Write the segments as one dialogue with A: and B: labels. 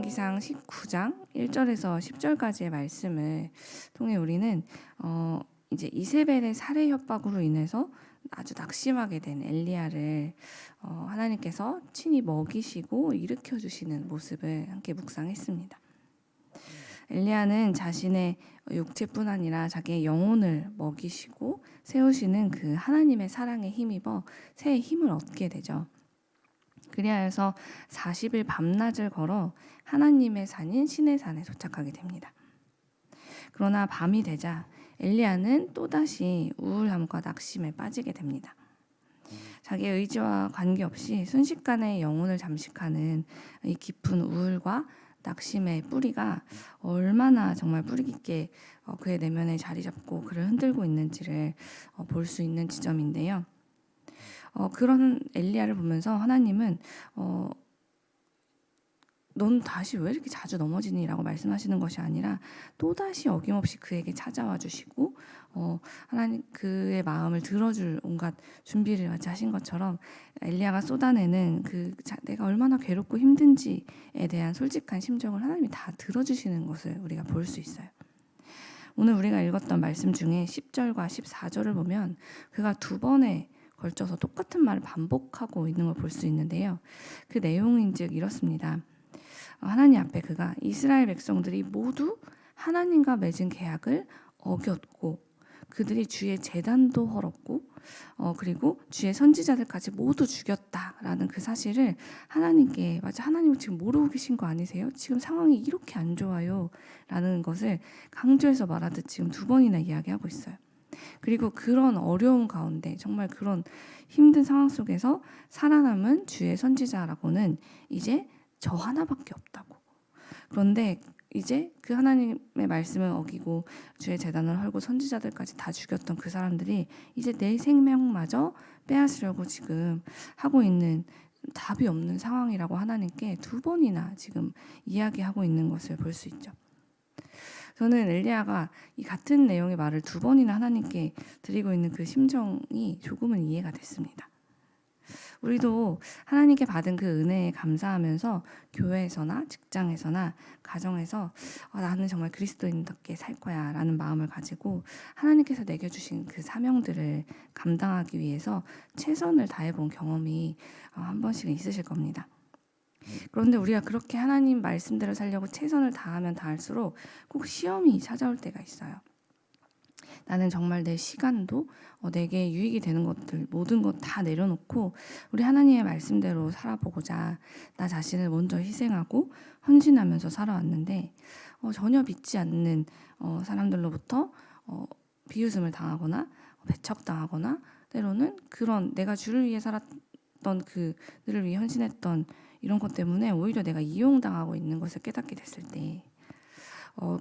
A: 민수기상 19장 1절에서 10절까지의 말씀을 통해 우리는 이제 이세벨의 살해 협박으로 인해서 아주 낙심하게 된 엘리야를 하나님께서 친히 먹이시고 일으켜 주시는 모습을 함께 묵상했습니다. 엘리야는 자신의 육체뿐 아니라 자기의 영혼을 먹이시고 세우시는 그 하나님의 사랑에 힘입어 새의 힘을 얻게 되죠. 그리하여서 40일 밤낮을 걸어 하나님의 산인 시내산에 도착하게 됩니다. 그러나 밤이 되자 엘리야는 또다시 우울함과 낙심에 빠지게 됩니다. 자기의 의지와 관계없이 순식간에 영혼을 잠식하는 이 깊은 우울과 낙심의 뿌리가 얼마나 정말 뿌리 깊게 그의 내면에 자리 잡고 그를 흔들고 있는지를 볼 수 있는 지점인데요. 그런 엘리야를 보면서 하나님은 넌 다시 왜 이렇게 자주 넘어지니? 라고 말씀하시는 것이 아니라 또다시 어김없이 그에게 찾아와 주시고 하나님 그의 마음을 들어줄 온갖 준비를 마치 하신 것처럼 엘리야가 쏟아내는 내가 얼마나 괴롭고 힘든지에 대한 솔직한 심정을 하나님이 다 들어주시는 것을 우리가 볼 수 있어요. 오늘 우리가 읽었던 말씀 중에 10절과 14절을 보면 그가 두 번에 걸쳐서 똑같은 말을 반복하고 있는 걸 볼 수 있는데요. 그 내용인즉 이렇습니다. 하나님 앞에 그가 이스라엘 백성들이 모두 하나님과 맺은 계약을 어겼고 그들이 주의 제단도 헐었고 그리고 주의 선지자들까지 모두 죽였다라는 그 사실을 하나님께 하나님은 지금 모르고 계신 거 아니세요? 지금 상황이 이렇게 안 좋아요 라는 것을 강조해서 말하듯 지금 두 번이나 이야기하고 있어요. 그리고 그런 어려운 가운데 정말 그런 힘든 상황 속에서 살아남은 주의 선지자라고는 이제 저 하나밖에 없다고. 그런데 이제 그 하나님의 말씀을 어기고 주의 제단을 헐고 선지자들까지 다 죽였던 그 사람들이 이제 내 생명마저 빼앗으려고 지금 하고 있는 답이 없는 상황이라고 하나님께 두 번이나 지금 이야기하고 있는 것을 볼 수 있죠. 저는 엘리야가 이 같은 내용의 말을 두 번이나 하나님께 드리고 있는 그 심정이 조금은 이해가 됐습니다. 우리도 하나님께 받은 그 은혜에 감사하면서 교회에서나 직장에서나 가정에서 나는 정말 그리스도인답게 살 거야 라는 마음을 가지고 하나님께서 내게 주신 그 사명들을 감당하기 위해서 최선을 다해본 경험이 한 번씩은 있으실 겁니다. 그런데 우리가 그렇게 하나님 말씀대로 살려고 최선을 다하면 다할수록 꼭 시험이 찾아올 때가 있어요. 나는 정말 내 시간도 내게 유익이 되는 것들 모든 것 다 내려놓고 우리 하나님의 말씀대로 살아보고자 나 자신을 먼저 희생하고 헌신하면서 살아왔는데 전혀 믿지 않는 사람들로부터 비웃음을 당하거나 배척당하거나 때로는 그런 내가 주를 위해 살았던 그들을 위해 헌신했던 이런 것 때문에 오히려 내가 이용당하고 있는 것을 깨닫게 됐을 때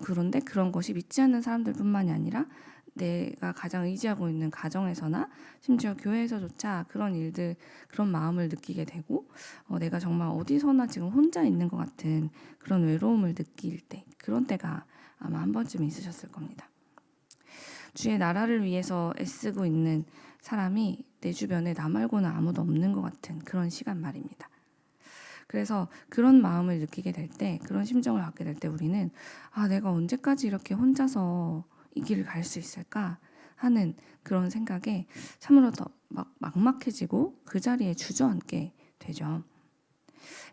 A: 그런데 그런 것이 믿지 않는 사람들뿐만이 아니라 내가 가장 의지하고 있는 가정에서나 심지어 교회에서조차 그런 일들, 그런 마음을 느끼게 되고 내가 정말 어디서나 지금 혼자 있는 것 같은 그런 외로움을 느낄 때, 그런 때가 아마 한 번쯤 있으셨을 겁니다. 주의 나라를 위해서 애쓰고 있는 사람이 내 주변에 나 말고는 아무도 없는 것 같은 그런 시간 말입니다. 그래서 그런 마음을 느끼게 될 때, 그런 심정을 갖게 될 때 우리는 내가 언제까지 이렇게 혼자서 이 길을 갈 수 있을까 하는 그런 생각에 참으로 더 막막해지고 그 자리에 주저앉게 되죠.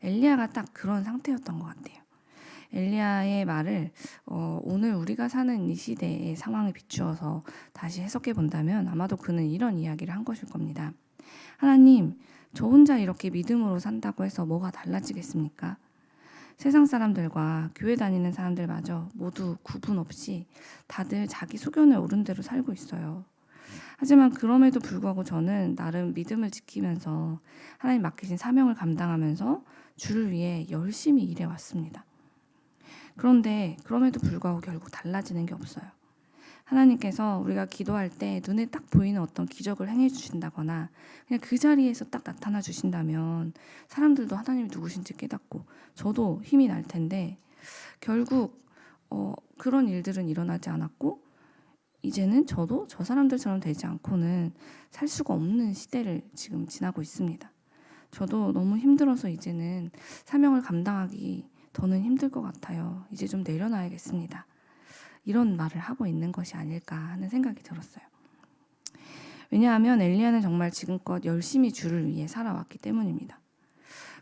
A: 엘리야가 딱 그런 상태였던 것 같아요. 엘리야의 말을 오늘 우리가 사는 이 시대의 상황에 비추어서 다시 해석해 본다면 아마도 그는 이런 이야기를 한 것일 겁니다. 하나님, 저 혼자 이렇게 믿음으로 산다고 해서 뭐가 달라지겠습니까? 세상 사람들과 교회 다니는 사람들마저 모두 구분 없이 다들 자기 소견에 오른 대로 살고 있어요. 하지만 그럼에도 불구하고 저는 나름 믿음을 지키면서 하나님 맡기신 사명을 감당하면서 주를 위해 열심히 일해왔습니다. 그런데 그럼에도 불구하고 결국 달라지는 게 없어요. 하나님께서 우리가 기도할 때 눈에 딱 보이는 어떤 기적을 행해 주신다거나 그냥 그 자리에서 딱 나타나 주신다면 사람들도 하나님이 누구신지 깨닫고 저도 힘이 날 텐데 결국 그런 일들은 일어나지 않았고 이제는 저도 저 사람들처럼 되지 않고는 살 수가 없는 시대를 지금 지나고 있습니다. 저도 너무 힘들어서 이제는 사명을 감당하기 더는 힘들 것 같아요. 이제 좀 내려놔야겠습니다. 이런 말을 하고 있는 것이 아닐까 하는 생각이 들었어요. 왜냐하면 엘리야는 정말 지금껏 열심히 주를 위해 살아왔기 때문입니다.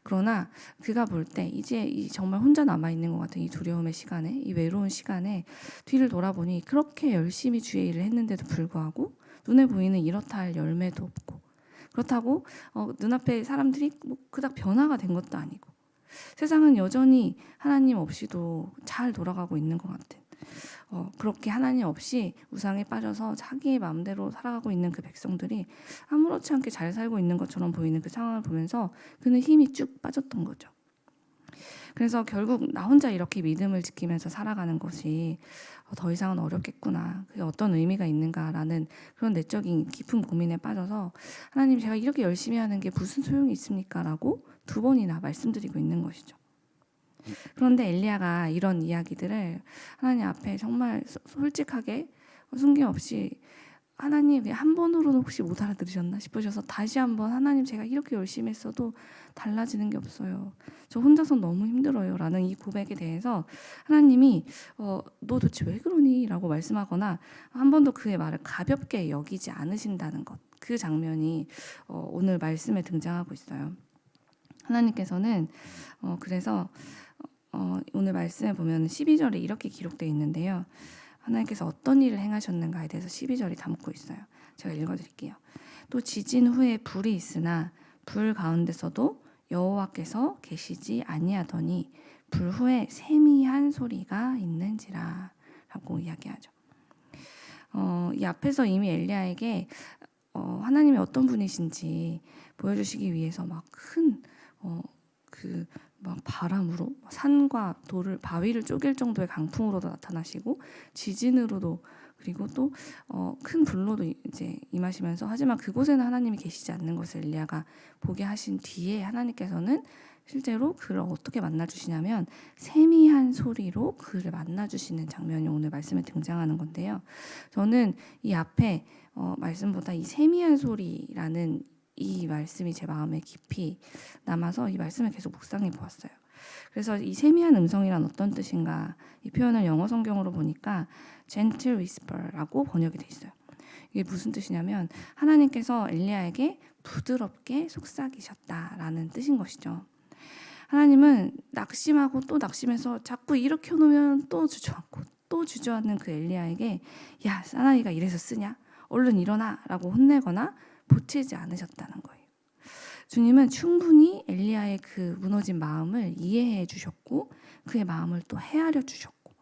A: 그러나 그가 볼 때 이제 정말 혼자 남아있는 것 같은 이 두려움의 시간에, 이 외로운 시간에 뒤를 돌아보니 그렇게 열심히 주의 일을 했는데도 불구하고 눈에 보이는 이렇다 할 열매도 없고, 그렇다고 눈앞에 사람들이 뭐 그닥 변화가 된 것도 아니고, 세상은 여전히 하나님 없이도 잘 돌아가고 있는 것 같은, 그렇게 하나님 없이 우상에 빠져서 자기의 마음대로 살아가고 있는 그 백성들이 아무렇지 않게 잘 살고 있는 것처럼 보이는 그 상황을 보면서 그는 힘이 쭉 빠졌던 거죠. 그래서 결국 나 혼자 이렇게 믿음을 지키면서 살아가는 것이 더 이상은 어렵겠구나, 그게 어떤 의미가 있는가라는 그런 내적인 깊은 고민에 빠져서 하나님, 제가 이렇게 열심히 하는 게 무슨 소용이 있습니까? 라고 2번이나 말씀드리고 있는 것이죠. 그런데 엘리야가 이런 이야기들을 하나님 앞에 정말 솔직하게 숨김없이, 하나님 한 번으로는 혹시 못 알아들으셨나 싶으셔서 다시 한번, 하나님 제가 이렇게 열심히 했어도 달라지는 게 없어요. 저 혼자서 너무 힘들어요. 라는 이 고백에 대해서 하나님이 너 도대체 왜 그러니? 라고 말씀하거나 한 번도 그의 말을 가볍게 여기지 않으신다는 것, 그 장면이 오늘 말씀에 등장하고 있어요. 하나님께서는 그래서 오늘 말씀에 보면 12절에 이렇게 기록되어 있는데요. 하나님께서 어떤 일을 행하셨는가에 대해서 12절이 담고 있어요. 제가 읽어드릴게요. 또 지진 후에 불이 있으나 불 가운데서도 여호와께서 계시지 아니하더니 불 후에 세미한 소리가 있는지라 라고 이야기하죠. 이 앞에서 이미 엘리야에게 하나님이 어떤 분이신지 보여주시기 위해서 막 큰 막 바람으로 산과 돌을, 바위를 쪼갤 정도의 강풍으로도 나타나시고 지진으로도, 그리고 또 큰 불로도 이제 임하시면서, 하지만 그곳에는 하나님이 계시지 않는 것을 엘리야가 보게 하신 뒤에 하나님께서는 실제로 그를 어떻게 만나주시냐면 세미한 소리로 그를 만나주시는 장면이 오늘 말씀에 등장하는 건데요. 저는 이 앞에 말씀보다 이 세미한 소리라는 이 말씀이 제 마음에 깊이 남아서 이 말씀을 계속 묵상해 보았어요. 그래서 이 세미한 음성이란 어떤 뜻인가, 이 표현을 영어 성경으로 보니까 gentle whisper라고 번역이 돼 있어요. 이게 무슨 뜻이냐면 하나님께서 엘리야에게 부드럽게 속삭이셨다라는 뜻인 것이죠. 하나님은 낙심하고 또 낙심해서 자꾸 일으켜 놓으면 또 주저앉고 또 주저앉는 그 엘리야에게, 야, 사나이가 이래서 쓰냐? 얼른 일어나 라고 혼내거나 보채지 않으셨다는 거예요. 주님은 충분히 엘리야의 그 무너진 마음을 이해해 주셨고 그의 마음을 또 헤아려 주셨고,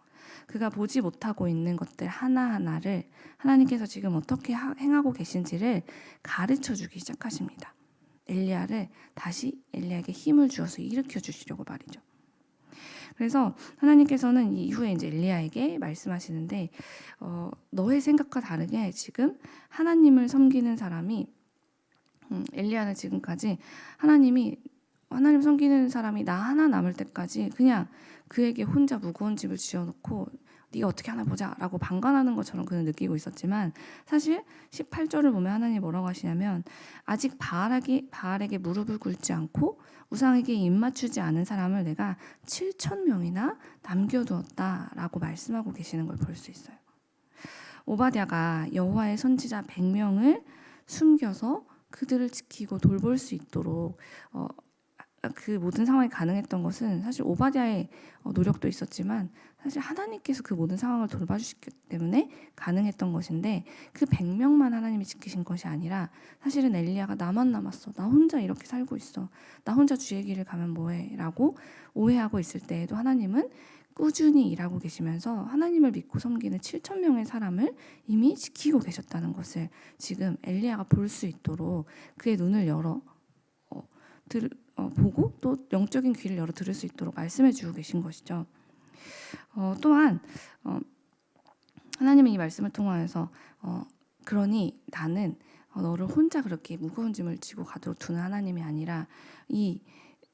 A: 그가 보지 못하고 있는 것들 하나하나를 하나님께서 지금 어떻게 행하고 계신지를 가르쳐 주기 시작하십니다. 엘리야를 다시 엘리야에게 힘을 주어서 일으켜 주시려고 말이죠. 그래서 하나님께서는 이후에 이제 엘리야에게 말씀하시는데, 너의 생각과 다르게 지금 하나님을 섬기는 사람이, 엘리야는 지금까지 하나님 섬기는 사람이 나 하나 남을 때까지 그냥 그에게 혼자 무거운 집을 지어놓고 네가 어떻게 하나 보자 라고 방관하는 것처럼 그는 느끼고 있었지만, 사실 18절을 보면 하나님이 뭐라고 하시냐면 아직 바알에게 무릎을 꿇지 않고 우상에게 입맞추지 않은 사람을 내가 7,000명이나 남겨두었다라고 말씀하고 계시는 걸 볼 수 있어요. 오바댜가 여호와의 선지자 100명을 숨겨서 그들을 지키고 돌볼 수 있도록 그 모든 상황이 가능했던 것은 사실 오바댜의 노력도 있었지만 사실 하나님께서 그 모든 상황을 돌봐주셨기 때문에 가능했던 것인데, 그 100명만 하나님이 지키신 것이 아니라 사실은 엘리야가 나만 남았어, 나 혼자 이렇게 살고 있어, 나 혼자 주의 길을 가면 뭐해 라고 오해하고 있을 때에도 하나님은 꾸준히 일하고 계시면서 하나님을 믿고 섬기는 7,000명의 사람을 이미 지키고 계셨다는 것을 지금 엘리야가 볼 수 있도록 그의 눈을 열어 보고 또 영적인 귀를 열어 들을 수 있도록 말씀해 주고 계신 것이죠. 또한 하나님은 이 말씀을 통하여서 그러니 나는 너를 혼자 그렇게 무거운 짐을 지고 가도록 두는 하나님이 아니라 이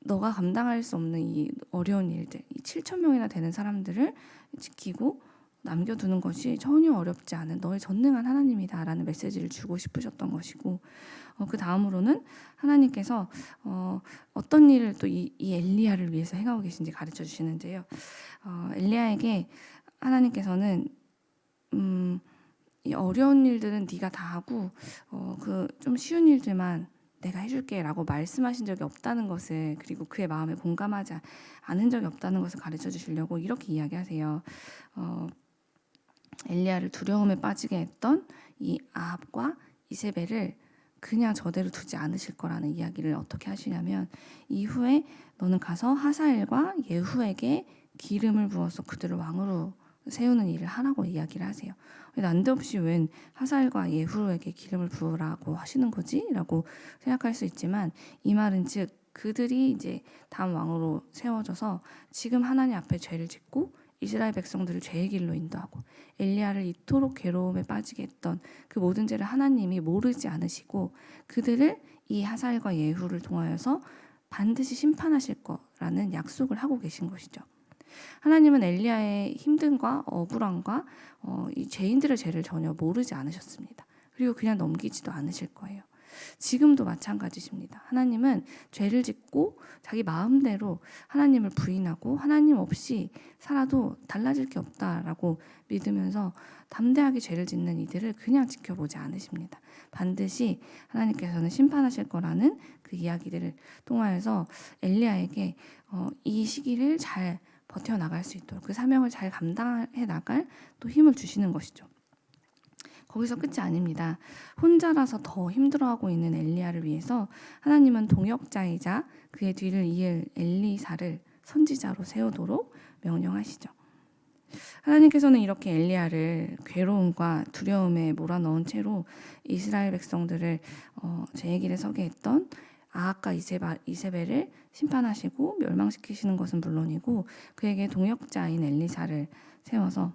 A: 너가 감당할 수 없는 이 어려운 일들, 이 7,000명이나 되는 사람들을 지키고 남겨두는 것이 전혀 어렵지 않은 너의 전능한 하나님이다라는 메시지를 주고 싶으셨던 것이고, 그 다음으로는 하나님께서 어떤 일을 또 이 엘리야를 위해서 행하고 계신지 가르쳐 주시는데요. 엘리야에게 하나님께서는 이 어려운 일들은 네가 다 하고 그 좀 쉬운 일들만 내가 해줄게라고 말씀하신 적이 없다는 것을, 그리고 그의 마음에 공감하지 않은 적이 없다는 것을 가르쳐 주시려고 이렇게 이야기하세요. 엘리야를 두려움에 빠지게 했던 이 아합과 이세벨을 그냥 저대로 두지 않으실 거라는 이야기를 어떻게 하시냐면, 이후에 너는 가서 하사엘과 예후에게 기름을 부어서 그들을 왕으로 세우는 일을 하라고 이야기를 하세요. 난데없이 웬 하사엘과 예후에게 기름을 부으라고 하시는 거지? 라고 생각할 수 있지만, 이 말은 즉 그들이 이제 다음 왕으로 세워져서 지금 하나님 앞에 죄를 짓고 이스라엘 백성들을 죄의 길로 인도하고 엘리야를 이토록 괴로움에 빠지게 했던 그 모든 죄를 하나님이 모르지 않으시고 그들을 이 하사엘과 예후를 통하여서 반드시 심판하실 거라는 약속을 하고 계신 것이죠. 하나님은 엘리야의 힘듦과 억울함과 이 죄인들의 죄를 전혀 모르지 않으셨습니다. 그리고 그냥 넘기지도 않으실 거예요. 지금도 마찬가지십니다. 하나님은 죄를 짓고 자기 마음대로 하나님을 부인하고 하나님 없이 살아도 달라질 게 없다라고 믿으면서 담대하게 죄를 짓는 이들을 그냥 지켜보지 않으십니다. 반드시 하나님께서는 심판하실 거라는 그 이야기들을 통하여서 엘리야에게 이 시기를 잘 버텨나갈 수 있도록, 그 사명을 잘 감당해 나갈 또 힘을 주시는 것이죠. 거기서 끝이 아닙니다. 혼자라서 더 힘들어하고 있는 엘리야를 위해서 하나님은 동역자이자 그의 뒤를 이을 엘리사를 선지자로 세우도록 명령하시죠. 하나님께서는 이렇게 엘리야를 괴로움과 두려움에 몰아넣은 채로 이스라엘 백성들을 죄의 길에 서게 했던 아합과 이세벨을 심판하시고 멸망시키시는 것은 물론이고, 그에게 동역자인 엘리사를 세워서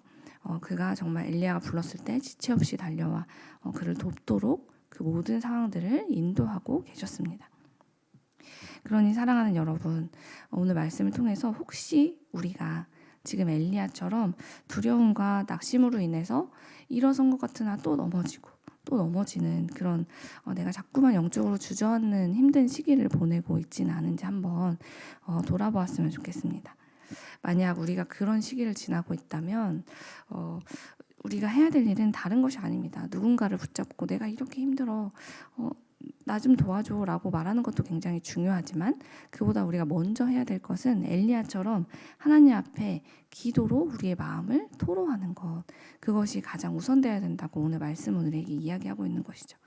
A: 그가 정말 엘리야가 불렀을 때 지체 없이 달려와 그를 돕도록 그 모든 상황들을 인도하고 계셨습니다. 그러니 사랑하는 여러분, 오늘 말씀을 통해서 혹시 우리가 지금 엘리야처럼 두려움과 낙심으로 인해서 일어선 것 같으나 또 넘어지고 또 넘어지는 그런 내가 자꾸만 영적으로 주저앉는 힘든 시기를 보내고 있지는 않은지 한번 돌아보았으면 좋겠습니다. 만약 우리가 그런 시기를 지나고 있다면 우리가 해야 될 일은 다른 것이 아닙니다. 누군가를 붙잡고 내가 이렇게 힘들어, 나 좀 도와줘 라고 말하는 것도 굉장히 중요하지만, 그보다 우리가 먼저 해야 될 것은 엘리야처럼 하나님 앞에 기도로 우리의 마음을 토로하는 것, 그것이 가장 우선되어야 된다고 오늘 말씀은 우리에게 이야기하고 있는 것이죠.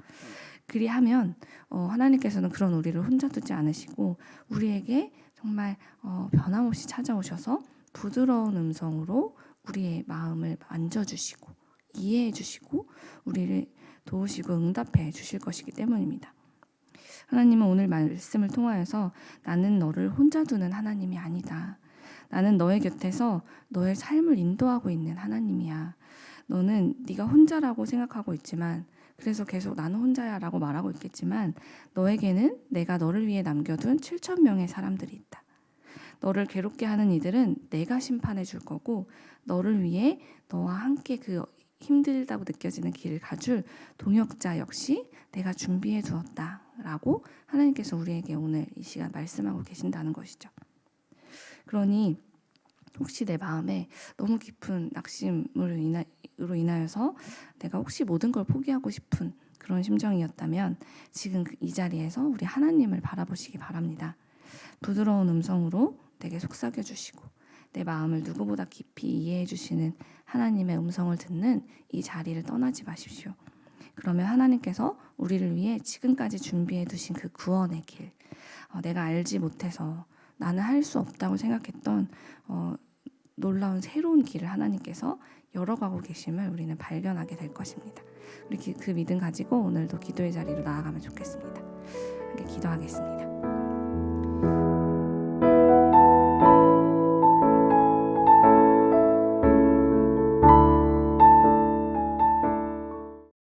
A: 그리하면 하나님께서는 그런 우리를 혼자 두지 않으시고 우리에게 정말 변함없이 찾아오셔서 부드러운 음성으로 우리의 마음을 만져주시고 이해해 주시고 우리를 도우시고 응답해 주실 것이기 때문입니다. 하나님은 오늘 말씀을 통하여서 나는 너를 혼자 두는 하나님이 아니다. 나는 너의 곁에서 너의 삶을 인도하고 있는 하나님이야. 너는 네가 혼자라고 생각하고 있지만, 그래서 계속 나는 혼자야 라고 말하고 있겠지만, 너에게는 내가 너를 위해 남겨둔 7,000명의 사람들이 있다. 너를 괴롭게 하는 이들은 내가 심판해 줄 거고, 너를 위해 너와 함께 그 힘들다고 느껴지는 길을 가줄 동역자 역시 내가 준비해 두었다 라고 하나님께서 우리에게 오늘 이 시간 말씀하고 계신다는 것이죠. 그러니 혹시 내 마음에 너무 깊은 낙심으로 인하여서 내가 혹시 모든 걸 포기하고 싶은 그런 심정이었다면 지금 이 자리에서 우리 하나님을 바라보시기 바랍니다. 부드러운 음성으로 내게 속삭여 주시고 내 마음을 누구보다 깊이 이해해 주시는 하나님의 음성을 듣는 이 자리를 떠나지 마십시오. 그러면 하나님께서 우리를 위해 지금까지 준비해 두신 그 구원의 길, 내가 알지 못해서 나는 할 수 없다고 생각했던 놀라운 새로운 길을 하나님께서 열어가고 계심을 우리는 발견하게 될 것입니다. 우리 그 믿음 가지고 오늘도 기도의 자리로 나아가면 좋겠습니다. 함께 기도하겠습니다.